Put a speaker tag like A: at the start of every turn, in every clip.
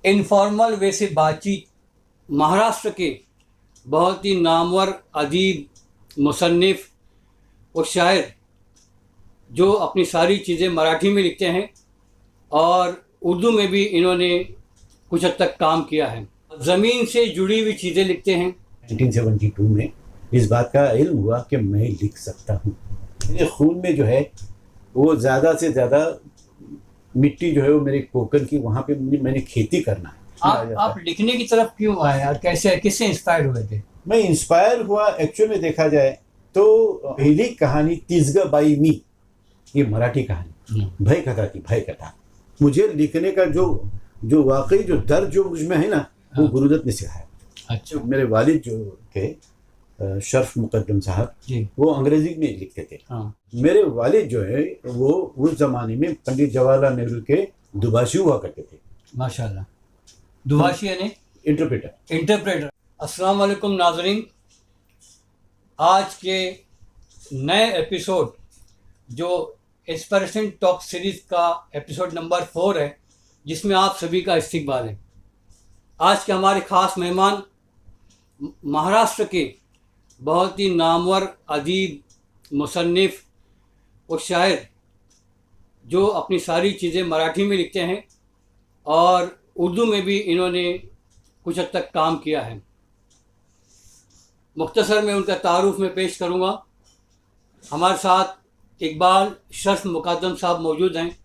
A: Informal वे से बातचीत। महाराष्ट्र के बहुत ही नामवर अदीब, मुसन्निफ़ और शायर जो अपनी सारी चीज़ें मराठी में लिखते हैं और उर्दू में भी इन्होंने कुछ हद तक काम किया है। ज़मीन से जुड़ी हुई चीज़ें लिखते हैं।
B: 1972 में इस बात का इल्म हुआ कि मैं लिख सकता हूँ। मेरे खून में जो है वो ज़्यादा से ज़्यादा मिट्टी जो है वो मेरे कोकन की, वहाँ पे मैंने खेती करना है।
A: आप लिखने की तरफ क्यों आए और कैसे, किससे इंस्पायर हुए थे?
B: मैं इंस्पायर हुआ एक्चुअल में देखा जाए तो पहली कहानी तिजगा बाई मी, ये मराठी कहानी भय कथा थी। भय कथा मुझे लिखने का जो वाकई जो दर्द जो मुझ में है ना, वो गुरुदत्त ने सिखाया।
A: अच्छा।
B: मेरे वालिद जो थे शर्फ मुकद्दम साहब, वो अंग्रेजी में लिखते थे।
A: हाँ।
B: मेरे वालिद जो है वो उस जमाने में पंडित जवाहरलाल नेहरू के दुभाषी हुआ करते थे।
A: माशाल्लाह। दुभाषी यानी इंटरप्रेटर। अस्सलाम वालेकुम नाज़रीन, आज के नए एपिसोड जो इंस्पिरेशन टॉक सीरीज़ का एपिसोड नंबर 4 है, जिसमें आप सभी का इस्तकबाल है। आज के हमारे ख़ास मेहमान महाराष्ट्र के बहुत ही नामवर अदीब, मुसन्निफ़ और शायर जो अपनी सारी चीज़ें मराठी में लिखते हैं और उर्दू में भी इन्होंने कुछ हद तक काम किया है। मुख्तसर में उनका तारुफ में पेश करूँगा। हमारे साथ इकबाल शर्फ मुकद्दम साहब मौजूद हैं।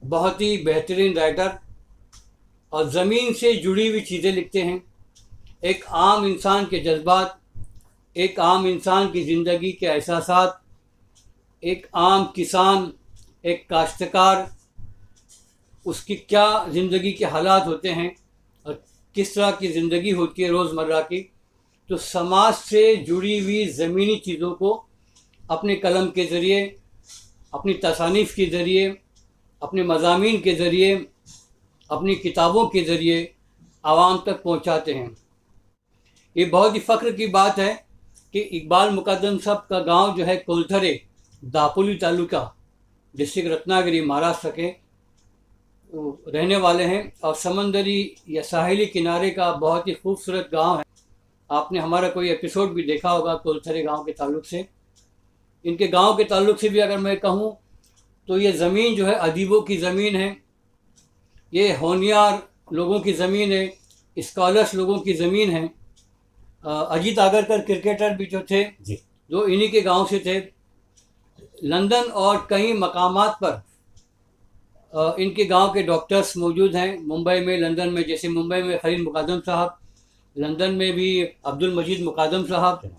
A: बहुत ही बेहतरीन राइटर और ज़मीन से जुड़ी हुई चीज़ें लिखते हैं। एक आम इंसान के जज्बात, एक आम इंसान की ज़िंदगी के एहसासात, एक आम किसान, एक काश्तकार, उसकी क्या ज़िंदगी के हालात होते हैं और किस तरह की ज़िंदगी होती है रोज़मर्रा की, तो समाज से जुड़ी हुई ज़मीनी चीज़ों को अपने कलम के ज़रिए, अपनी तसानीफ़ के ज़रिए, अपने मज़ामीन के ज़रिए, अपनी किताबों के ज़रिए आवाम तक पहुंचाते हैं। ये बहुत ही फ़ख्र की बात है कि इकबाल मुकद्दम साहब का गांव जो है कोलथरे, दापोली तालुका, डिस्ट्रिक्ट रत्नागिरी, महाराष्ट्र के रहने वाले हैं और समंदरी या साहिली किनारे का बहुत ही खूबसूरत गांव है। आपने हमारा कोई एपिसोड भी देखा होगा कोलथरे गांव के ताल्लुक़ से। इनके गांव के ताल्लुक़ से भी अगर मैं कहूँ तो ये ज़मीन जो है अदीबों की ज़मीन है, ये होनियार लोगों की ज़मीन है, स्कॉलर्स लोगों की ज़मीन है। अजीत आगरकर क्रिकेटर भी जो थे जो इन्हीं के गांव से थे। लंदन और कई मकामात पर इनके गांव के डॉक्टर्स मौजूद हैं। मुंबई में, लंदन में, जैसे मुंबई में खलील मुकद्दम साहब, लंदन में भी अब्दुल मजीद मुकद्दम साहब।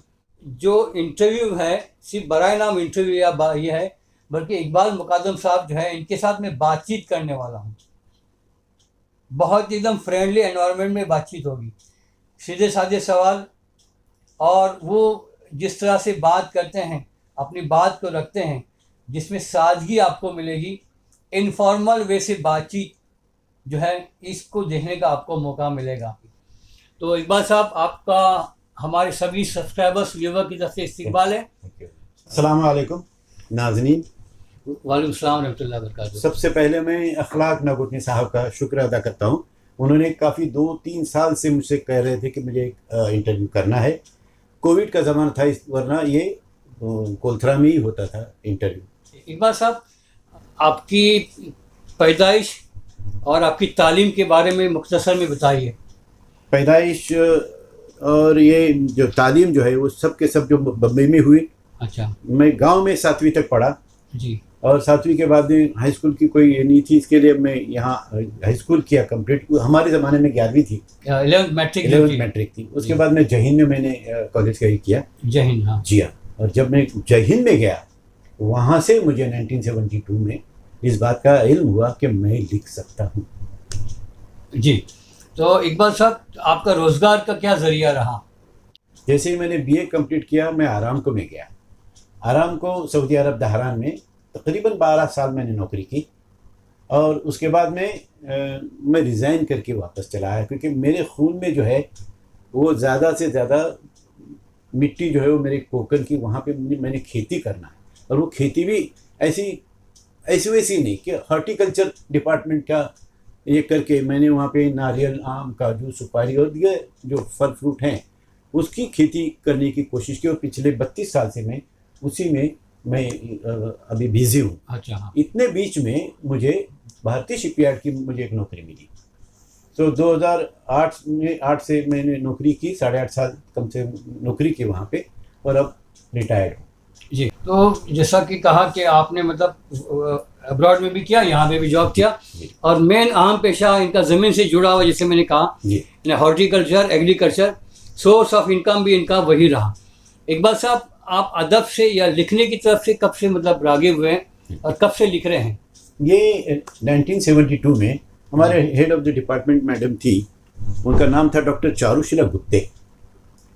A: जो इंटरव्यू है सिर्फ बराए नाम इंटरव्यू या ये है, बल्कि इकबाल मुकद्दम साहब जो है इनके साथ मैं बातचीत करने वाला हूँ। बहुत एकदम फ्रेंडली एनवायरनमेंट में बातचीत होगी, सीधे साधे सवाल, और वो जिस तरह से बात करते हैं, अपनी बात को रखते हैं, जिसमें सादगी आपको मिलेगी। इनफॉर्मल वे से बातचीत जो है, इसको देखने का आपको मौका मिलेगा। तो इकबाल साहब, आपका हमारे सभी सब्सक्राइबर्स, व्यूवर की तरफ से इस्तकबाल है।
B: अस्सलाम वालेकुम नाज़रीन।
A: वालेकुम सलाम रहमतुल्लाहि व बरकातहू।
B: सबसे पहले मैं अखलाक नागोटनी साहब का शुक्र अदा करता हूँ। उन्होंने काफ़ी 2-3 साल से मुझसे कह रहे थे कि मुझे इंटरव्यू करना है। कोविड का ज़माना था, वरना ये कोलथरा में ही होता था इंटरव्यू।
A: इकबाल साहब, आपकी पैदाइश और आपकी तालीम के बारे में मुख्तसर में बताइए।
B: पैदाइश और ये जो तालीम जो है वो सब के सब जो बम्बई में हुई।
A: अच्छा।
B: मैं गांव में 7वीं तक पढ़ा
A: जी,
B: और 7वीं के बाद में हाई स्कूल की कोई नहीं थी, इसके लिए मैं यहाँ हाई स्कूल किया कंप्लीट। हमारे ज़माने में 11वीं थी,
A: 11th मैट्रिक
B: थी। उसके बाद में जय हिंद में मैंने कॉलेज का ही किया।
A: जय हिंद। हाँ
B: जी हाँ। और जब मैं जय हिंद में गया, वहाँ से मुझे 1972 में इस बात का इल्म हुआ कि मैं लिख सकता हूँ।
A: जी। तो इकबाल साहब, आपका रोज़गार का क्या ज़रिया रहा?
B: जैसे ही मैंने बीए कंप्लीट किया, मैं आरामको में गया। आरामको सऊदी अरब दहरान में तकरीबन 12 साल मैंने नौकरी की और उसके बाद में मैं रिज़ाइन करके वापस चला आया, क्योंकि मेरे खून में जो है वो ज़्यादा से ज़्यादा मिट्टी जो है वो मेरे कोकन की, वहाँ पे मैंने खेती करना है। और वो खेती भी ऐसी वैसी नहीं कि हॉर्टिकल्चर डिपार्टमेंट का ये करके मैंने वहाँ पे नारियल, आम, काजू, सुपारी और ये जो फल फ्रूट हैं उसकी खेती करने की कोशिश की, और पिछले 32 साल से मैं उसी में मैं अभी बिजी हूँ।
A: अच्छा, हाँ।
B: इतने बीच में मुझे भारतीय शिपयार्ड की मुझे एक नौकरी मिली। तो 2008 में 8 से मैंने नौकरी की, 8.5 साल कम से नौकरी की वहाँ पे, और अब रिटायर्ड हूँ।
A: जी, तो जैसा कि कहा कि आपने मतलब अब्रॉड में भी किया, यहाँ पे भी जॉब किया, और मेन अहम पेशा इनका ज़मीन से जुड़ा हुआ, जैसे मैंने कहा horticulture, agriculture, source of income भी इनका वही रहा। एक बात साहब, आप अदब से या लिखने की तरफ से कब से मतलब राग़िब हुए हैं और कब से लिख रहे हैं?
B: ये 1972 में हमारे head of the department madam थी, उनका नाम था डॉक्टर चारुशीला गुप्ते।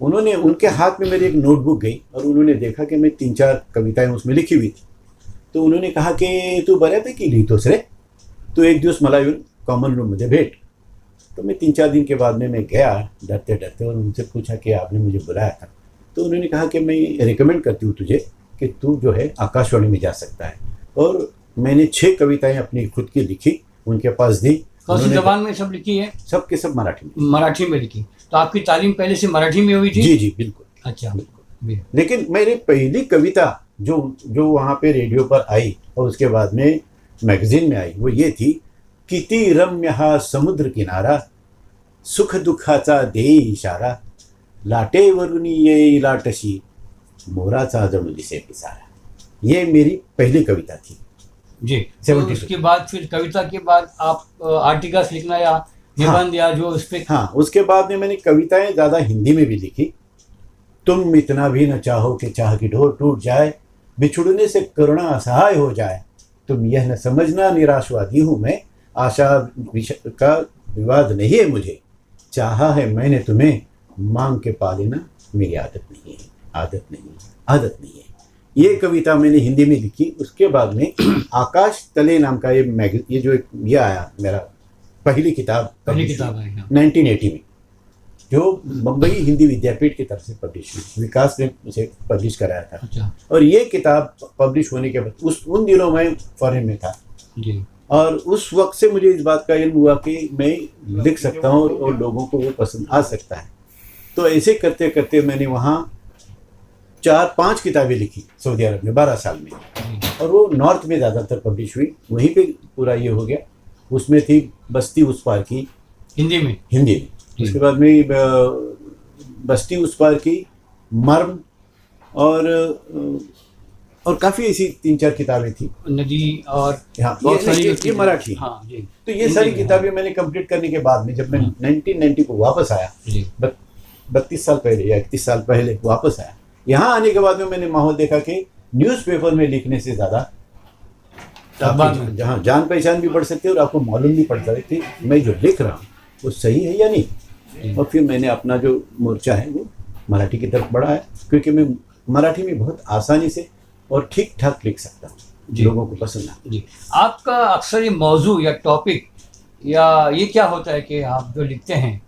B: उन्होंने, उनके हाथ में मेरी एक नोटबुक गई और उन्होंने देखा कि मैं 3-4 कविताएं उसमें लिखी हुई थी। तो उन्होंने कहा कि तू बऱ्यापैकी लिहितोस रे, तो एक दिवस मला येऊन कॉमन रूम में भेट। तो मैं 3-4 दिन के बाद में मैं गया डरते डरते, और उनसे पूछा कि आपने मुझे बुलाया था। तो उन्होंने कहा कि मैं रिकमेंड करती हूँ तुझे कि तू जो है आकाशवाणी में जा सकता है। और मैंने 6 कविताएं अपनी खुद की लिखी, उनके पास दी।
A: कौन सी जबान में सब लिखी है?
B: सब के सब मराठी में।
A: मराठी में लिखी। तो आपकी तालीम पहले से मराठी में हुई थी?
B: जी जी बिल्कुल।
A: अच्छा,
B: बिल्कुल। लेकिन मेरी पहली कविता जो वहाँ पे रेडियो पर आई और उसके बाद में मैगजीन में आई, वो ये थी, किती रम्य हा समुद्र किनारा, सुख दुःखाचा देई इशारा, लाटेवरून येई लाटशी, मोराचा जणू दिसे पिसारा। ये मेरी पहली कविता थी
A: जी। तो उसके बाद फिर कविता के बाद आप आर्टिकल्स लिखना या निबंध या जो उस पे?
B: हाँ, उसके बाद में मैंने कविताएं ज़्यादा हिंदी में भी लिखी। तुम इतना भी न चाहो कि चाह की डोर टूट जाए, बिछुड़ने से करुणा असहाय हो जाए, तुम यह न समझना निराशवादी हूँ मैं, आशा का विवाद नहीं है मुझे, चाहा है मैंने तुम्हें, मांग के पा लेना मेरी आदत नहीं है, आदत नहीं है, आदत नहीं है। ये कविता मैंने हिंदी में लिखी। उसके बाद में आकाश तले नाम का ये जो ये आया, मेरा पहली किताब
A: है
B: 1980 में, जो मुंबई हिंदी विद्यापीठ की तरफ से पब्लिश हुई। विकास ने उसे पब्लिश कराया था।
A: अच्छा।
B: और ये किताब पब्लिश होने के बाद उन दिनों मैं फॉरेन में था
A: जी।
B: और उस वक्त से मुझे इस बात का इल्म हुआ कि मैं लिख सकता हूँ और लोगों को वो पसंद आ सकता है। तो ऐसे करते करते मैंने वहाँ 4-5 किताबें लिखी सऊदी अरब में 12 साल में, और वो नॉर्थ में ज़्यादातर पब्लिश हुई, वहीं पे पूरा ये हो गया। उसमें थी बस्ती उस पार की,
A: हिंदी में।
B: उसके बाद में बस्ती उस पार की, मर्म, और काफ़ी ऐसी 3-4 किताबें थी,
A: नदी, और
B: हाँ ये मराठी।
A: हाँ जी।
B: तो ये सारी किताबें मैंने कंप्लीट करने के बाद में जब मैं 1990 को वापस आया, 32 साल पहले या 31 साल पहले वापस आया, यहाँ आने के बाद में मैंने माहौल देखा कि न्यूज़पेपर में लिखने से ज़्यादा जहाँ जान पहचान भी बढ़ सकती है और आपको मालूम भी पड़ सकती है मैं जो लिख रहा हूँ वो सही है या नहीं। और फिर मैंने अपना जो मोर्चा है वो मराठी की तरफ बढ़ाया, क्योंकि मैं मराठी में बहुत आसानी से और ठीक ठाक लिख सकता हूँ, लोगों को पसंद आता
A: जी। आपका अक्सर ये मौजू या टॉपिक या ये क्या होता है कि आप जो लिखते हैं,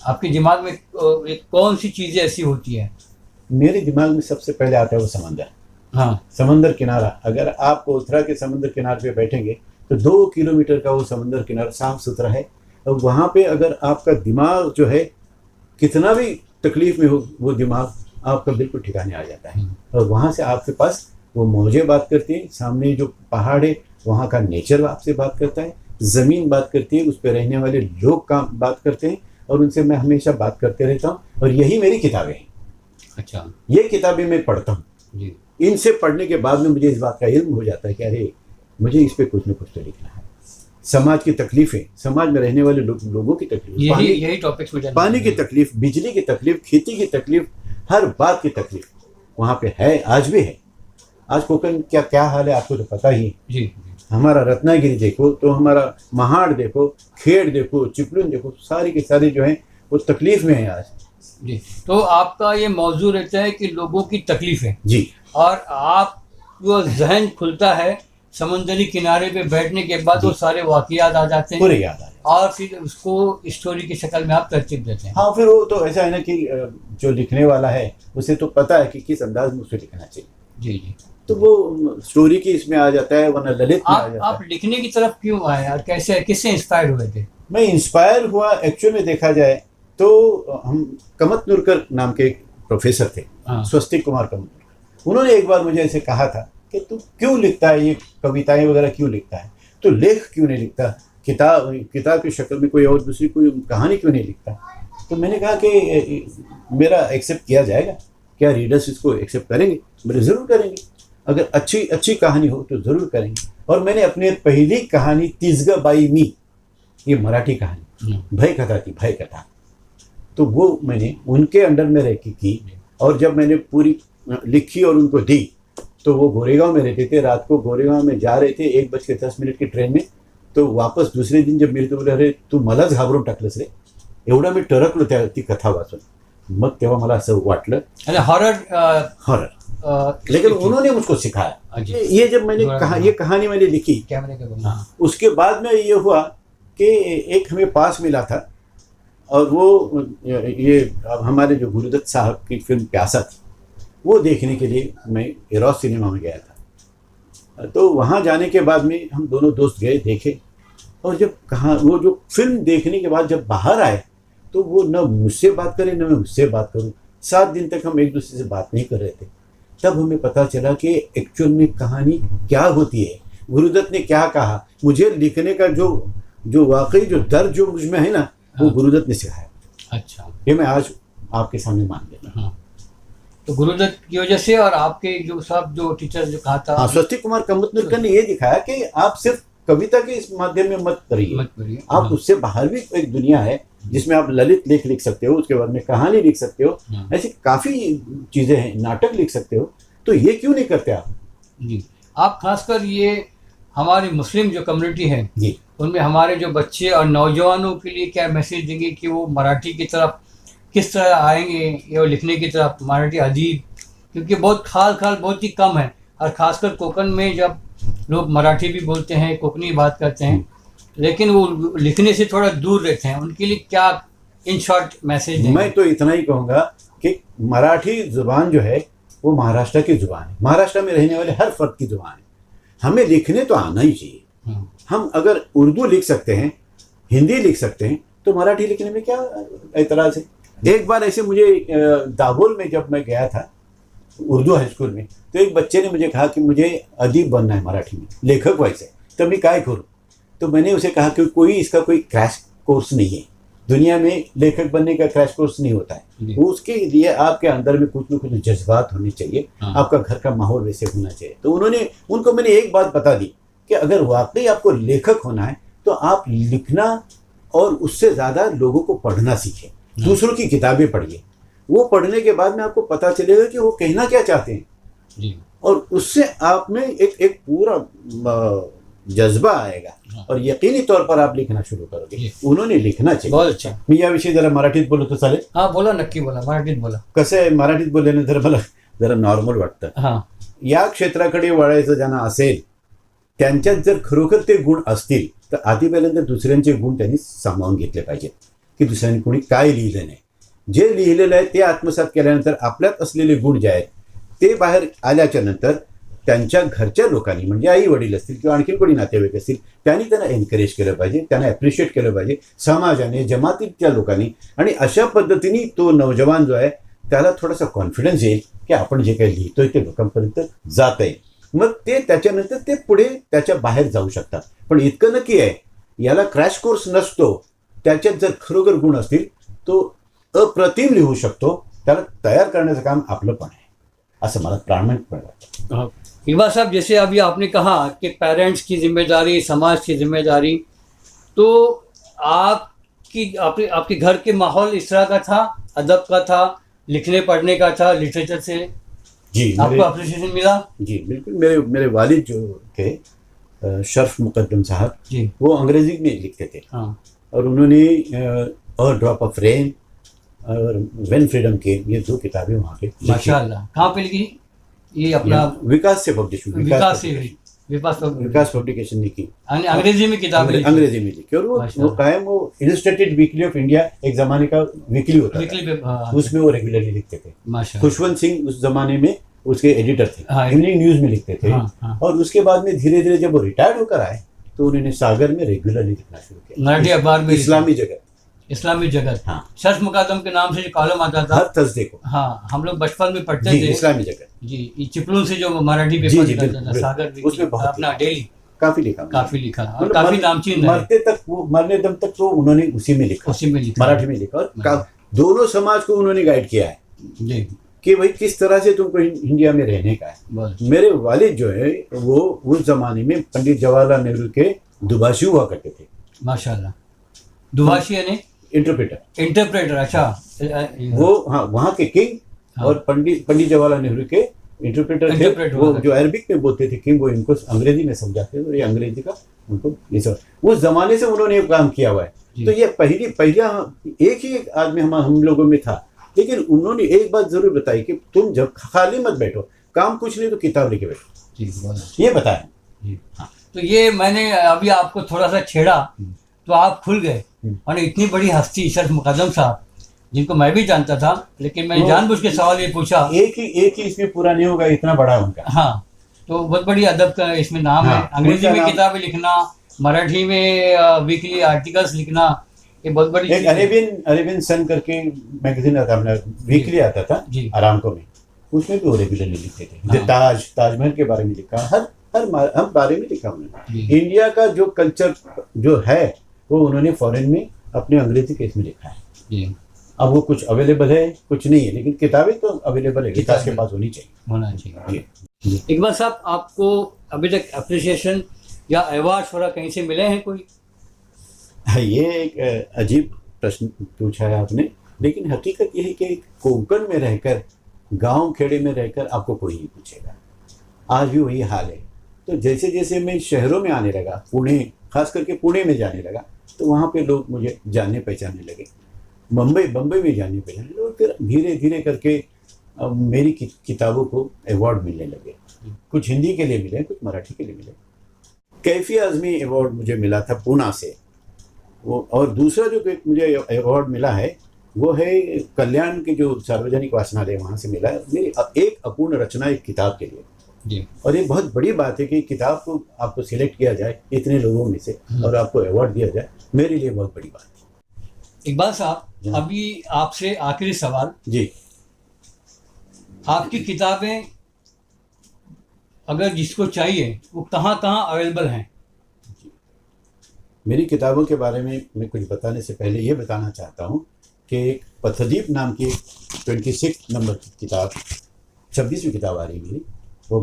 A: आपके दिमाग में कौन सी चीज़ें ऐसी होती है?
B: मेरे दिमाग में सबसे पहले आता है वो समंदर।
A: हाँ,
B: समंदर किनारा। अगर आप कोलथरा के समंदर किनारे पे बैठेंगे तो 2 किलोमीटर का वो समंदर किनारा साफ सुथरा है, और वहाँ पे अगर आपका दिमाग जो है कितना भी तकलीफ में हो, वो दिमाग आपका बिल्कुल ठिकाने आ जाता है। और वहाँ से आपके पास वो मौजें बात करती हैं, सामने जो पहाड़ है वहाँ का नेचर आपसे बात करता है, ज़मीन बात करती है, उस पर रहने वाले लोग का बात करते हैं, और उनसे मैं हमेशा बात करते रहता हूँ। और यही मेरी किताबें हैं।
A: अच्छा।
B: ये किताबें मैं पढ़ता हूँ
A: जी।
B: इनसे पढ़ने के बाद में मुझे इस बात का इल्म हो जाता है कि अरे मुझे इस पे कुछ न कुछ तो लिखना है। समाज की तकलीफें, समाज में रहने वाले लोगों की तकलीफ,
A: यही टॉपिक्स में
B: पानी की तकलीफ, बिजली की तकलीफ, खेती की तकलीफ, हर बात की तकलीफ वहाँ पे है, आज भी है। आज कोकण क्या हाल है आपको तो पता ही
A: जी।
B: हमारा रत्नागिरी देखो तो हमारा महाड़ देखो, खेड़ देखो, चिपलून देखो, सारी की सारी जो है वो तकलीफ में है आज
A: जी। तो आपका ये मौजू रहता है कि लोगों की तकलीफ है
B: जी,
A: और आप जो जहन खुलता है समुद्री किनारे पे बैठने के बाद वो सारे वाक़ियात आ जाते हैं,
B: पूरे याद आ जाते हैं,
A: और फिर उसको स्टोरी की शक्ल में आप तरतीब देते हैं।
B: हाँ, फिर वो तो ऐसा है ना कि जो लिखने वाला है उसे तो पता है कि किस अंदाज में उसे लिखना चाहिए।
A: जी जी।
B: तो वो स्टोरी की इसमें आ जाता है, वरना ललित में आ जाता
A: आप लिखने की तरफ क्यों आए और कैसे, किससे इंस्पायर हुए थे?
B: है। मैं इंस्पायर हुआ एक्चुअल में देखा जाए तो हम कमत नुरकर नाम के एक प्रोफेसर थे,
A: हाँ।
B: स्वस्तिक कुमार कमत नुरकर। उन्होंने एक बार मुझे ऐसे कहा था कि तू क्यों लिखता है, ये कविताएं वगैरह क्यों लिखता है, तो लेख क्यों नहीं लिखता, किताब की शक्ल में कोई और दूसरी कोई कहानी क्यों नहीं लिखता। तो मैंने कहा कि मेरा एक्सेप्ट किया जाएगा क्या, रीडर्स इसको एक्सेप्ट करेंगे? मेरे ज़रूर करेंगे, अगर अच्छी कहानी हो तो ज़रूर करेंगे। और मैंने अपनी पहली कहानी तिजगा बाई मी, ये मराठी कहानी भय कथा थी, भय कथा, तो वो मैंने उनके अंडर में रह के की। और जब मैंने पूरी लिखी और उनको दी तो वो गोरेगांव में रहते थे, रात को गोरेगांव में जा रहे थे 1:10 की ट्रेन में, तो वापस दुसरे दिन जब मिळतो बोले अरे तू मलाच घाबरून टाकलंस रे, एवढा मी टरकलो त्या ती कथा वाचून। मग तेव्हा मला असं वाटलं हॉरर, लेकिन उन्होंने मुझको सिखाया। ये जब मैंने ये कहानी मैंने लिखी,
A: कैमरे के
B: हाँ, उसके बाद में ये हुआ कि एक हमें पास मिला था, और वो ये हमारे जो गुरुदत्त साहब की फिल्म प्यासा थी, वो देखने के लिए मैं एरोस सिनेमा में गया था। तो वहाँ जाने के बाद में हम दोनों दोस्त गए, देखे, और जब वो जो फिल्म देखने के बाद जब बाहर आए तो वो न मुझसे बात करे न मैं उससे बात करूं। 7 दिन तक हम एक दूसरे से बात नहीं कर रहे थे। तब हमें पता चला कि एक्चुअल में कहानी क्या होती है, गुरुदत्त ने क्या कहा। मुझे लिखने का जो वाकई जो दर्द जो मुझ में है ना, वो गुरुदत्त ने सिखाया।
A: अच्छा,
B: ये मैं आज आपके सामने मान लेता।
A: हाँ। तो गुरुदत्त की वजह से और आपके जो सब जो टीचर जो कहा था,
B: हाँ, स्वस्तिक कुमार कमत नुरकर ने ये दिखाया कि आप सिर्फ कविता के इस माध्यम में मत करिए, आप उससे बाहर भी एक दुनिया है जिसमें आप ललित लेख लिख सकते हो, उसके बाद में कहानी लिख सकते हो, ऐसी काफ़ी चीज़ें हैं, नाटक लिख सकते हो। तो ये क्यों नहीं करते आप?
A: जी, आप खासकर ये हमारी मुस्लिम जो कम्युनिटी है
B: जी,
A: उनमें हमारे जो बच्चे और नौजवानों के लिए क्या मैसेज देंगे कि वो मराठी की तरफ किस तरह आएंगे, या लिखने की तरफ, मराठी अदीब, क्योंकि बहुत खाल बहुत ही कम है, और ख़ासकर कोकण में जब लोग मराठी भी बोलते हैं, कोकणी बात करते हैं, लेकिन वो लिखने से थोड़ा दूर रहते हैं, उनके लिए क्या इन शॉर्ट मैसेज देंगे?
B: मैं तो इतना ही कहूँगा कि मराठी ज़ुबान जो है वो महाराष्ट्र की ज़ुबान है, महाराष्ट्र में रहने वाले हर फर्द की ज़ुबान है। हमें लिखने तो आना ही चाहिए। हम अगर उर्दू लिख सकते हैं, हिंदी लिख सकते हैं, तो मराठी लिखने में क्या एतराज़ है? एक बार ऐसे मुझे दाभोल में जब मैं गया था उर्दू हाई स्कूल में, तो एक बच्चे ने मुझे कहा कि मुझे अदीब बनना है मराठी में, लेखक व्हायचं है, तो मैं काय करूँ? तो मैंने उसे कहा कि इसका कोई क्रैश कोर्स नहीं है, दुनिया में लेखक बनने का क्रैश कोर्स नहीं होता है। उसके लिए आपके अंदर में कुछ न कुछ जज्बात होने चाहिए, आपका घर का माहौल वैसे होना चाहिए। तो उनको मैंने एक बात बता दी कि अगर वाकई आपको लेखक होना है तो आप लिखना और उससे ज़्यादा लोगों को पढ़ना सीखें, दूसरों की किताबें पढ़िए। वो पढ़ने के बाद में आपको पता चलेगा कि वो कहना क्या चाहते हैं
A: जी।
B: और उससे आप में एक पूरा जज्बा आएगा और यकीनी तौर पर आप लिखना शुरू करोगे। उन्होंने लिखना चाहिए।
A: बहुत अच्छा।
B: मी याविषयी जरा मराठीत बोलू तर चालेल?
A: हाँ बोला, नक्की बोला, मराठीत बोला.
B: कसं आहे, मराठीत बोलल्यानंतर मला जरा नॉर्मल वाटतं.
A: हां,
B: या क्षेत्राकडे वळायचं ज्यांना असेल त्यांच्यात जर खरोखर ते गुण असतील तर आधी पहिल्यांदा दुसऱ्यांचे गुण त्यांनी सामावून घेतले पाहिजेत की दुसऱ्यांनी कोणी काय लिहिलं नाही. जे लिहिलेलं आहे ते आत्मसात केल्यानंतर आपल्यात असलेले गुण जे आहेत ते बाहेर आल्याच्या नंतर त्यांच्या घरच्या लोकांनी म्हणजे आई वडील असतील किंवा आणखी कोणी नातेवाईक असतील त्यांनी त्यांना एनकरेज केलं पाहिजे, त्यांना ॲप्रिशिएट केलं पाहिजे, समाजाने, जमातीच्या लोकांनी. आणि अशा पद्धतीने तो नौजवान जो आहे त्याला थोडासा कॉन्फिडन्स येईल की आपण जे काही लिहितोय ते लोकांपर्यंत जात आहे. मग ते त्याच्यानंतर ते पुढे त्याच्या बाहेर जाऊ शकतात. पण इतकं नक्की आहे याला क्रॅश कोर्स नसतो. त्याच्यात जर खरोखर गुण असतील तो अप्रतिम लिहू शकतो. त्याला तयार करण्याचं काम आपलं पण आहे असं मला प्रामाणिकपणे वाटतं.
A: इकबाल साहब, जैसे अभी आपने कहा कि पेरेंट्स की जिम्मेदारी, समाज की जिम्मेदारी, तो आपके घर के माहौल इस तरह का था, अदब का था, लिखने पढ़ने का था, लिटरेचर से
B: जी
A: आपको अप्रिसिएशन मिला? जी
B: बिल्कुल. मेरे वालिद जो थे शर्फ मुकद्दम साहब
A: जी,
B: वो अंग्रेजी में लिखते थे.
A: हाँ,
B: और उन्होंने अ ड्रॉप ऑफ रेन और व्हेन फ्रीडम केम ये 2 किताबें वहाँ पे
A: माशाल्लाह. कहाँ पे लिखी? ये अपना
B: विकास से पब्लिश हुई. विकास पब्लिकेशन ने की.
A: अंग्रेजी में किताबें लिखी.
B: अंग्रेजी में लिखी. और वो कायम वो इलस्ट्रेटेड वीकली ऑफ इंडिया एक जमाने का वीकली होता था, उसमें वो रेगुलरली लिखते थे.
A: माशाल्लाह.
B: खुशवंत सिंह उस जमाने में उसके एडिटर थे,
A: हाँ,
B: इवनिंग न्यूज़ में लिखते थे।
A: हाँ।
B: और उसके बाद में धीरे धीरे जब वो रिटायर्ड होकर आए तो उन्होंने सागर में रेगुलरली लिखना शुरू किया,
A: मराठी अखबार में
B: इस्लामी जगत।
A: इस्लामी जगत,
B: हाँ।
A: सच मुकदम के नाम से जो कॉलम आता था,
B: हर थर्सडे को।
A: हाँ, हम लोग बचपन में पढ़ते
B: जी,
A: थे।
B: इस्लामी जगत।
A: जी, ये चिपलून से जो मराठी
B: जी,
A: पेपर
B: जी,
A: निकलता
B: बिल्कुल,
A: था, सागर
B: बिल्कुल। उसमें बहुत
A: अपना डेली
B: काफी लिखा उन्होंने।
A: काफी लिखा और
B: मतलब
A: काफी नामचीन है,
B: मरते तक वो, मरने दम तक तो उन्होंने उसी में लिखा,
A: उसी में लिखा,
B: मराठी में लिखा। और दोनों समाज को उन्होंने गाइड किया है
A: जी,
B: कि भाई किस तरह से तुमको इंडिया में रहने का है।
A: बस।
B: मेरे वालिद जो है वो उस जमाने में पंडित जवाहरलाल नेहरू के दुभाषी हुआ करते थे।
A: माशाल्लाह। दुभाषी यानी
B: इंटरप्रेटर।
A: इंटरप्रेटर, अच्छा।
B: वो हाँ वहाँ के किंग,
A: हाँ।
B: और पंडित जवाहरलाल नेहरू के इंटरप्रेटर थे।
A: इंटरप्रेटर
B: वो
A: हुआ
B: जो अरबिक में बोलते थे किंग, वो इनको अंग्रेजी में समझाते थे, और ये अंग्रेजी का उनको ये सब उस जमाने से उन्होंने ये काम किया हुआ है।
A: जी।
B: तो ये पहला एक ही आदमी हम लोगों में था, लेकिन उन्होंने एक बात जरूर बताई कि तुम जब खाली मत बैठो, काम कुछ नहीं तो किताब लेके बैठो,
A: जी, बहुत अच्छा।
B: ये बताया।
A: जी, हाँ। तो ये मैंने अभी आपको थोड़ा सा छेड़ा तो आप खुल गए, और इतनी बड़ी हस्ती शर्फ मुकदम साहब, जिनको मैं भी जानता था, लेकिन मैंने जानबूझ के सवाल ये पूछा।
B: एक ही इसमें पूरा नहीं होगा, इतना बड़ा है उनका।
A: हाँ, तो बहुत बड़ी अदब का इसमें नाम
B: हाँ,
A: है। अंग्रेजी
B: उनका
A: में
B: नाम-
A: किताबें लिखना, मराठी में वीकली आर्टिकल्स लिखना, ये बहुत बड़ी
B: एक
A: चीज़ है।
B: अरेबियन सन करके मैगजीन आता था, वीकली आता था
A: जी।
B: आरामको में, उसमें भी वो रेगुलरली लिखते थे।
A: हाँ।
B: ताजमहल के बारे में लिखा, हर बारे में लिखा उन्होंने।
A: जी।
B: इंडिया का जो कल्चर जो है वो उन्होंने फॉरेन में अपने अंग्रेजी केस में लिखा है।
A: जी,
B: अब वो कुछ अवेलेबल है, कुछ नहीं है, लेकिन किताबें तो अवेलेबल है, विकास के पास होनी चाहिए।
A: होना चाहिए।
B: जी।
A: इकबाल साहब, आपको अभी तक अप्रिसिएशन या अवार्ड वगैरह कहीं से मिले हैं कोई?
B: ये एक अजीब प्रश्न पूछा है आपने, लेकिन हकीकत यह है कि कोंकण में रहकर, गांव खेड़े में रहकर आपको कोई नहीं पूछेगा। आज भी वही हाल है। तो जैसे जैसे मैं शहरों में आने लगा, पुणे, खास करके पुणे में जाने लगा, तो वहाँ पे लोग मुझे जानने पहचानने लगे। बम्बई में जानने पहचानने लगे, और फिर धीरे धीरे करके मेरी किताबों को अवार्ड मिलने लगे। कुछ हिंदी के लिए मिले, कुछ मराठी के लिए मिले। कैफी आज़मी अवार्ड मुझे मिला था पूना से वो, और दूसरा जो मुझे अवार्ड मिला है वो है कल्याण के जो सार्वजनिक वाचनालय, वहाँ से मिला है मेरी एक अपूर्ण रचना एक किताब के लिए।
A: जी,
B: और ये बहुत बड़ी बात है कि किताब को आपको सिलेक्ट किया जाए इतने लोगों में से और आपको अवार्ड दिया जाए, मेरे लिए बहुत बड़ी बात है।
A: इकबाल साहब, अभी आपसे आखिरी सवाल।
B: जी,
A: आपकी किताबें अगर जिसको चाहिए वो कहाँ कहाँ अवेलेबल हैं?
B: मेरी किताबों के बारे में मैं कुछ बताने से पहले ये बताना चाहता हूँ कि एक पथदीप नाम की 26 नंबर की किताब, 26वीं किताब आ रही है मेरी, वो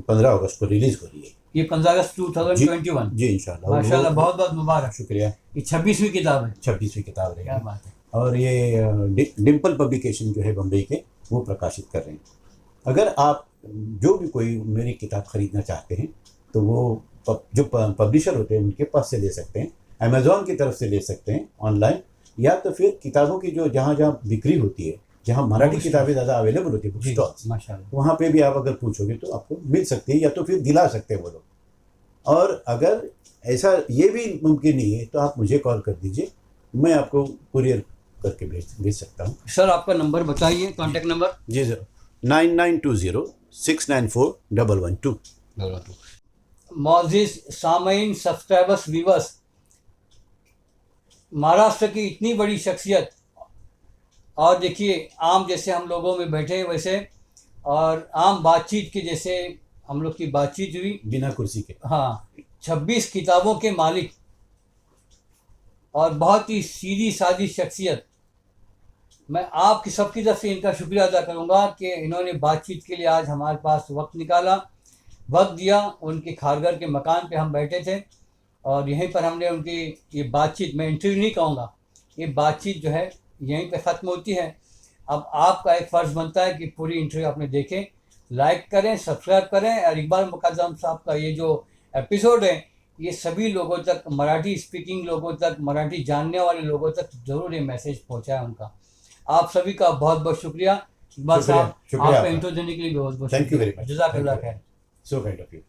B: 15 अगस्त को रिलीज हो रही है।
A: ये 15 अगस्त 2021?
B: जी इंशाल्लाह।
A: माशाल्लाह, बहुत बहुत मुबारक।
B: शुक्रिया।
A: ये 26वीं किताब है?
B: 26वीं किताब
A: क्या
B: रहेगी।
A: बात है।
B: और ये डिम्पल पब्लिकेशन जो है बम्बई के, वो प्रकाशित कर रहे हैं। अगर आप जो भी कोई मेरी किताब खरीदना चाहते हैं तो वो जो पब्लिशर होते हैं उनके पास से ले सकते हैं, अमेज़ॉन की तरफ से ले सकते हैं ऑनलाइन, या तो फिर किताबों की जो जहाँ जहाँ बिक्री होती है, जहाँ मराठी किताबें ज़्यादा अवेलेबल होती है, बुक स्टॉल्स,
A: माशाल्लाह,
B: वहाँ पे भी आप अगर पूछोगे तो आपको मिल सकती है, या तो फिर दिला सकते हैं वो लोग। और अगर ऐसा ये भी मुमकिन नहीं है तो आप मुझे कॉल कर दीजिए, मैं आपको कुरियर करके भेज सकता हूँ।
A: सर आपका नंबर बताइए, कॉन्टैक्ट नंबर।
B: जी सर, 9920-694-112।
A: मौजिज़ सामईन, सब्सक्राइबर्स, व्यूअर्स, महाराष्ट्र की इतनी बड़ी शख्सियत, और देखिए आम जैसे हम लोगों में बैठे वैसे, और आम बातचीत के जैसे हम लोग की बातचीत हुई,
B: बिना कुर्सी के।
A: हाँ, 26 किताबों के मालिक और बहुत ही सीधी सादी शख्सियत। मैं आपकी सबकी तरफ से इनका शुक्रिया अदा करूँगा कि इन्होंने बातचीत के लिए आज हमारे पास वक्त निकाला, वक्त दिया। उनके खारघर के मकान पे हम बैठे थे और यहीं पर हमने उनकी ये बातचीत, मैं इंटरव्यू नहीं कहूँगा, ये बातचीत जो है यहीं पे ख़त्म होती है। अब आपका एक फ़र्ज़ बनता है कि पूरी इंटरव्यू आपने देखें, लाइक करें, सब्सक्राइब करें, और इकबाल मुकद्दम साहब का ये जो एपिसोड है ये सभी लोगों तक, मराठी स्पीकिंग लोगों तक, मराठी जानने वाले लोगों तक ज़रूर ये मैसेज पहुँचाए उनका। आप सभी का बहुत बहुत शुक्रिया। इकबाल साहब, आपका इंटरव्यू देने के लिए बहुत बहुत
B: थैंक यू वेरी मच।
A: जज़ाकल्लाह खैर।
B: So kind of you.